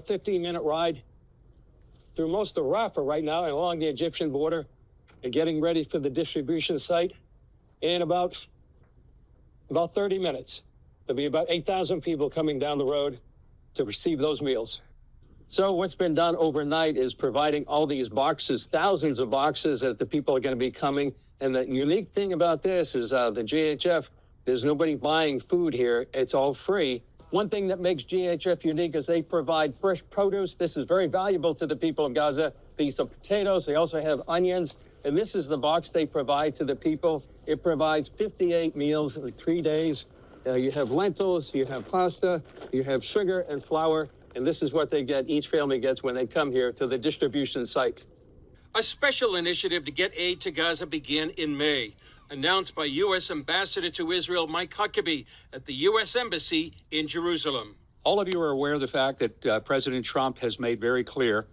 a 15-minute ride through most of Rafah right now and along the Egyptian border and getting ready for the distribution site. In about 30 minutes, there'll be about 8,000 people coming down the road to receive those meals. So what's been done overnight is providing all these boxes, thousands of boxes that the people are going to be coming. And the unique thing about this is the GHF, there's nobody buying food here. It's all free. One thing that makes GHF unique is they provide fresh produce. This is very valuable to the people of Gaza. These are potatoes. They also have onions. And this is the box they provide to the people. It provides 58 meals in 3 days. You have lentils, you have pasta, you have sugar and flour. And this is what they get, each family gets when they come here to the distribution site. A special initiative to get aid to Gaza began in May, announced by U.S. Ambassador to Israel Mike Huckabee at the U.S. Embassy in Jerusalem. All of you are aware of the fact that President Trump has made very clear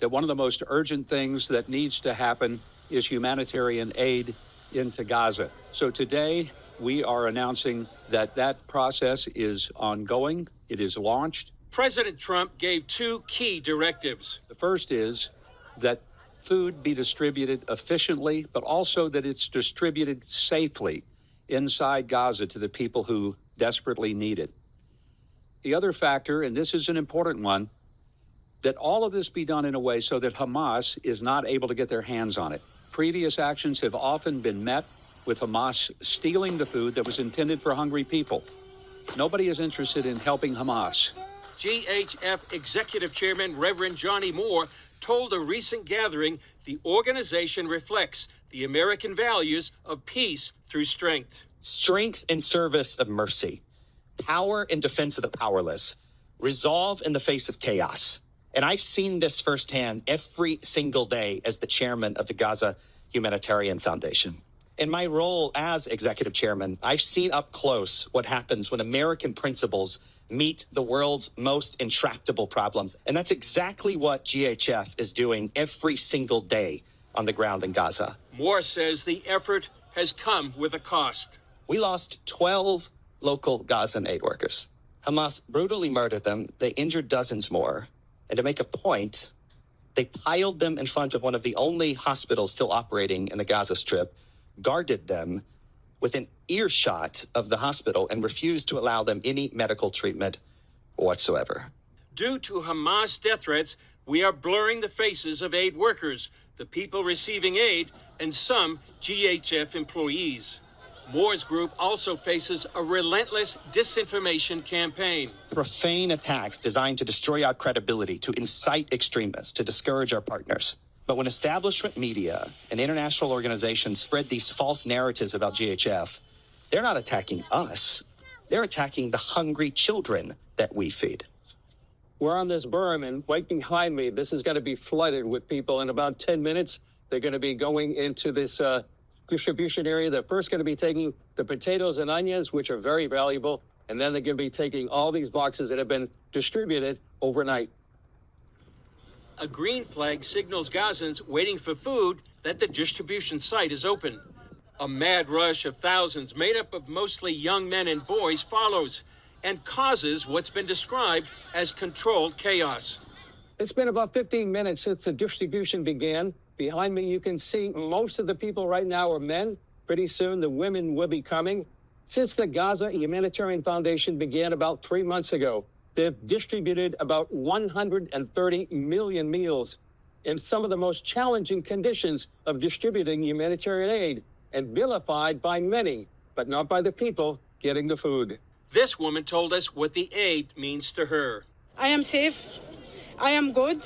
that one of the most urgent things that needs to happen is humanitarian aid into Gaza. So today we are announcing that that process is ongoing. It is launched. President Trump gave two key directives. The first is that food be distributed efficiently, but also that it's distributed safely inside Gaza to the people who desperately need it. The other factor, and this is an important one, that all of this be done in a way so that Hamas is not able to get their hands on it. Previous actions have often been met with Hamas stealing the food that was intended for hungry people. Nobody is interested in helping Hamas. GHF Executive Chairman Reverend Johnny Moore told a recent gathering the organization reflects the American values of peace through strength. Strength in service of mercy, power in defense of the powerless, resolve in the face of chaos. And I've seen this firsthand every single day as the chairman of the Gaza Humanitarian Foundation. In my role as executive chairman, I've seen up close what happens when American principles meet the world's most intractable problems. And that's exactly what GHF is doing every single day on the ground in Gaza. Moore says the effort has come with a cost. We lost 12 local Gazan aid workers. Hamas brutally murdered them. They injured dozens more. And to make a point, they piled them in front of one of the only hospitals still operating in the Gaza Strip, guarded them within earshot of the hospital, and refused to allow them any medical treatment whatsoever. Due to Hamas death threats, we are blurring the faces of aid workers, the people receiving aid, and some GHF employees. Moore's group also faces a relentless disinformation campaign. Profane attacks designed to destroy our credibility, to incite extremists, to discourage our partners. But when establishment media and international organizations spread these false narratives about GHF, they're not attacking us. They're attacking the hungry children that we feed. We're on this berm, and right behind me, this is going to be flooded with people. In about 10 minutes, they're going to be going into this distribution area. They're first going to be taking the potatoes and onions, which are very valuable, and then they're going to be taking all these boxes that have been distributed overnight. A green flag signals Gazans waiting for food that the distribution site is open. A mad rush of thousands, made up of mostly young men and boys, follows and causes what's been described as controlled chaos. It's been about 15 minutes since the distribution began. Behind me, you can see most of the people right now are men. Pretty soon, the women will be coming. Since the Gaza Humanitarian Foundation began about 3 months ago, they've distributed about 130 million meals in some of the most challenging conditions of distributing humanitarian aid, and vilified by many, but not by the people getting the food. This woman told us what the aid means to her. I am safe. I am good.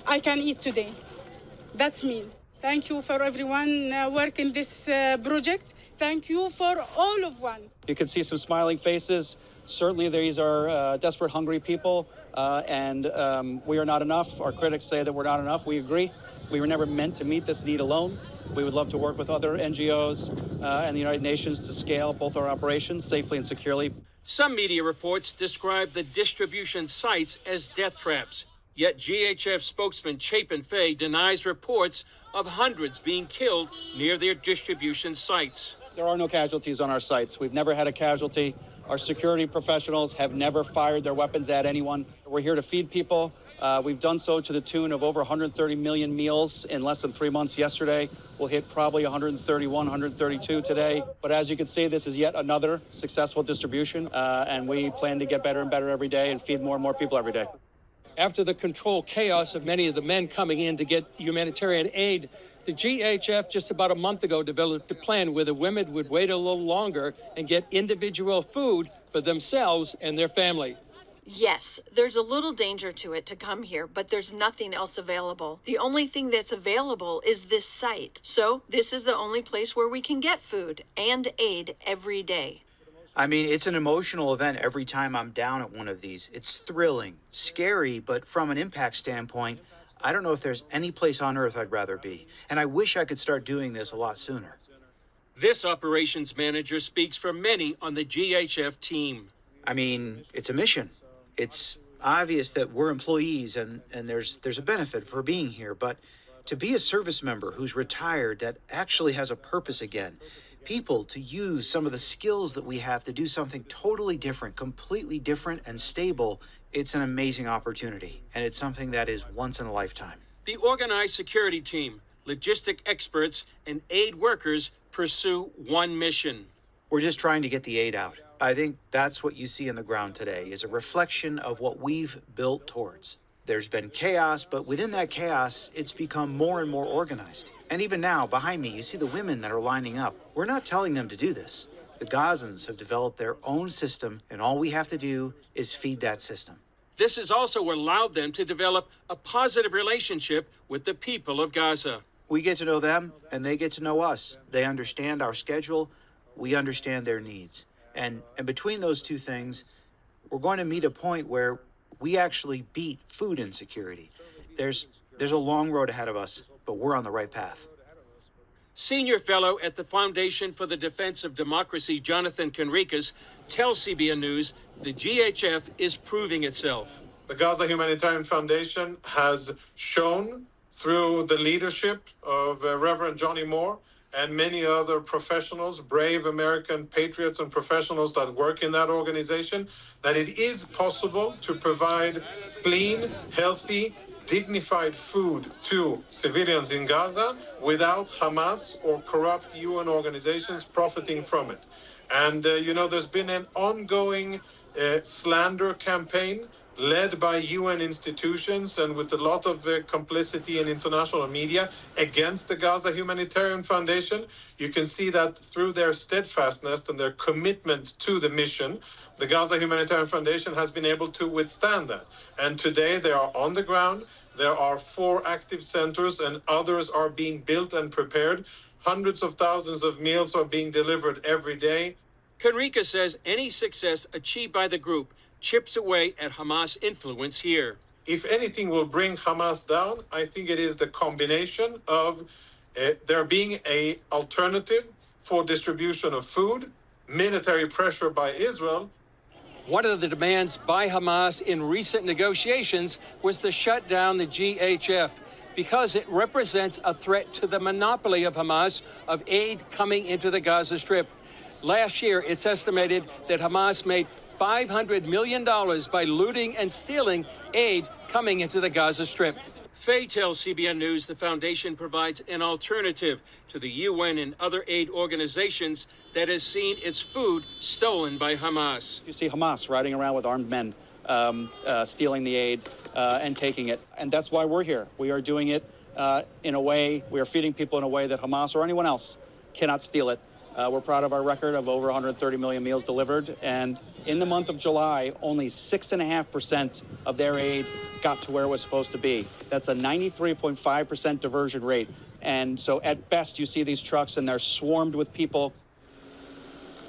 I can eat today. That's me. Thank you for everyone working this project. Thank you for all of one. You can see some smiling faces. Certainly these are desperate, hungry people, and we are not enough. Our critics say that we're not enough. We agree. We were never meant to meet this need alone. We would love to work with other NGOs and the United Nations to scale both our operations safely and securely. Some media reports describe the distribution sites as death traps. Yet GHF spokesman Chapin Fay denies reports of hundreds being killed near their distribution sites. There are no casualties on our sites. We've never had a casualty. Our security professionals have never fired their weapons at anyone. We're here to feed people. We've done so to the tune of over 130 million meals in less than 3 months yesterday. We'll hit probably 131, 132 today. But as you can see, this is yet another successful distribution, and we plan to get better and better every day and feed more and more people every day. After the controlled chaos of many of the men coming in to get humanitarian aid, the GHF just about a month ago developed a plan where the women would wait a little longer and get individual food for themselves and their family. Yes, there's a little danger to it to come here, but there's nothing else available. The only thing that's available is this site. So this is the only place where we can get food and aid every day. I mean, it's an emotional event every time I'm down at one of these. It's thrilling, scary, but from an impact standpoint, I don't know if there's any place on earth I'd rather be. And I wish I could start doing this a lot sooner. This operations manager speaks for many on the GHF team. I mean, it's a mission. It's obvious that we're employees and there's a benefit for being here, but to be a service member who's retired that actually has a purpose again, people to use some of the skills that we have to do something totally different, completely different and stable, it's an amazing opportunity, and it's something that is once in a lifetime. The organized security team, logistic experts, and aid workers pursue one mission. We're just trying to get the aid out. I think that's what you see on the ground today, is a reflection of what we've built towards. There's been chaos, but within that chaos, it's become more and more organized. And even now, behind me, you see the women that are lining up. We're not telling them to do this. The Gazans have developed their own system, and all we have to do is feed that system. This has also allowed them to develop a positive relationship with the people of Gaza. We get to know them, and they get to know us. They understand our schedule. We understand their needs. And between those two things, we're going to meet a point where we actually beat food insecurity. There's a long road ahead of us, but we're on the right path. Senior fellow at the Foundation for the Defense of Democracy, Jonathan Conricus, tells CBN News the GHF is proving itself. The Gaza Humanitarian Foundation has shown through the leadership of Reverend Johnny Moore and many other professionals, brave American patriots and professionals that work in that organization, that it is possible to provide clean, healthy, dignified food to civilians in Gaza without Hamas or corrupt UN organizations profiting from it. And, there's been an ongoing slander campaign led by UN institutions and with a lot of complicity in international media against the Gaza Humanitarian Foundation. You can see that through their steadfastness and their commitment to the mission, the Gaza Humanitarian Foundation has been able to withstand that. And today they are on the ground. There are 4 active centers and others are being built and prepared. Hundreds of thousands of meals are being delivered every day. Conricus says any success achieved by the group chips away at Hamas' influence here. If anything will bring Hamas down, I think it is the combination of there being an alternative for distribution of food, military pressure by Israel. One of the demands by Hamas in recent negotiations was to shut down the GHF because it represents a threat to the monopoly of Hamas of aid coming into the Gaza Strip. Last year, it's estimated that Hamas made $500 million by looting and stealing aid coming into the Gaza Strip. Faye tells CBN News the foundation provides an alternative to the UN and other aid organizations that has seen its food stolen by Hamas. You see Hamas riding around with armed men, stealing the aid and taking it. And that's why we're here. We are doing it in a way, we are feeding people in a way that Hamas or anyone else cannot steal it. We're proud of our record of over 130 million meals delivered. And in the month of July, only 6.5% of their aid got to where it was supposed to be. That's a 93.5% diversion rate. And so at best, you see these trucks and they're swarmed with people.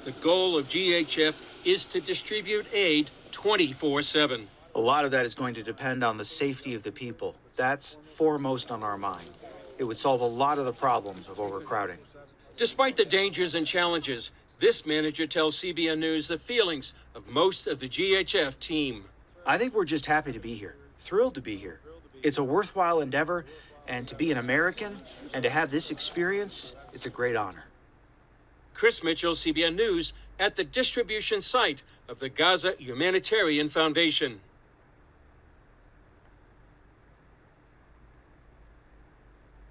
The goal of GHF is to distribute aid 24/7. A lot of that is going to depend on the safety of the people. That's foremost on our mind. It would solve a lot of the problems of overcrowding. Despite the dangers and challenges, this manager tells CBN News the feelings of most of the GHF team. I think we're just happy to be here, thrilled to be here. It's a worthwhile endeavor, and to be an American and to have this experience, it's a great honor. Chris Mitchell, CBN News, at the distribution site of the Gaza Humanitarian Foundation.